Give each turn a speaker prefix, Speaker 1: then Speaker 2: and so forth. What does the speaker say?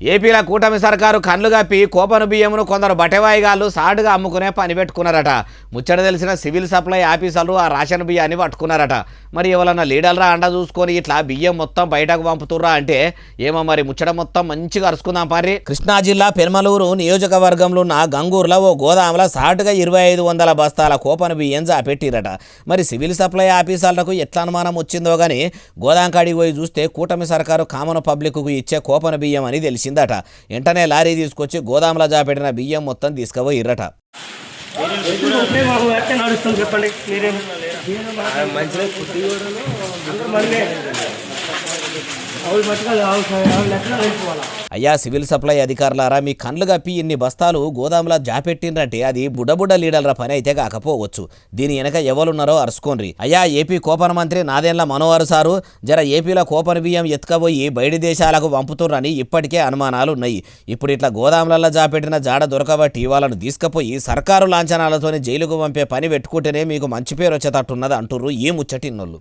Speaker 1: ఏపీల కూటమి సర్కారు కన్లు గప్పి కోపను బియ్యమును కొందరు బటెవాయిగాళ్ళు సాటుగా అమ్ముకునే పని పెట్టుకున్నారట. ముచ్చట తెలిసిన సివిల్ సప్లై ఆఫీసర్లు ఆ రేషన్ బియ్యాన్ని పట్టుకున్నారట. మరి ఎవరన్నా లీడర్రా అండ చూసుకొని ఇట్లా బియ్యం మొత్తం బయటకు పంపుతుర్రా అంటే ఏమో మరి ముచ్చట మొత్తం మంచిగా అరుచుకుందాం పారి. కృష్ణా జిల్లా పెర్మలూరు నియోజకవర్గంలో ఉన్న గంగూరులో ఓ గోదాముల సాటుగా 2500 బస్తాల కోపను బియ్యం పెట్టిరట. మరి సివిల్ సప్లై ఆఫీసర్లకు ఎట్లా అనుమానం వచ్చిందో గానీ గోదాం కాడికి పోయి చూస్తే కూటమి సర్కారు కామన్ పబ్లిక్కు ఇచ్చే కోపను బియ్యం అని తెలిసిందట. వెంటనే లారీ తీసుకొచ్చి గోదాముల జాపెట్టిన బియ్యం మొత్తం తీసుకుపోయిర్రట. అయ్యా సివిల్ సప్లై అధికారులారా, మీ కండ్లు కప్పి ఇన్ని బస్తాలు గోదాములా జాపెట్టిండ్రంటే అది బుడ్డబుడ్డ లీడర్ల పని అయితే కాకపోవచ్చు. దీని వెనక ఎవరున్నారో అరుచుకోండి. అయ్యా ఏపీ కోపన మంత్రి నాదెండ్ల మనోహర్ సారు జర ఏపీలో కోపన బియ్యం ఎత్తుకపోయి బయటి దేశాలకు పంపుతుర్రని ఇప్పటికే అనుమానాలు ఉన్నాయి. ఇప్పుడు ఇట్లా గోదాములలో జాపెట్టిన జాడ దొరకబట్టి వాళ్ళను తీసుకుపోయి సర్కారు లాంఛనాలతోని జైలుకు పంపే పని పెట్టుకుంటేనే మీకు మంచి పేరు వచ్చేటట్టున్నది అంటుర్రు ఈ ముచ్చటిన్నోళ్ళు.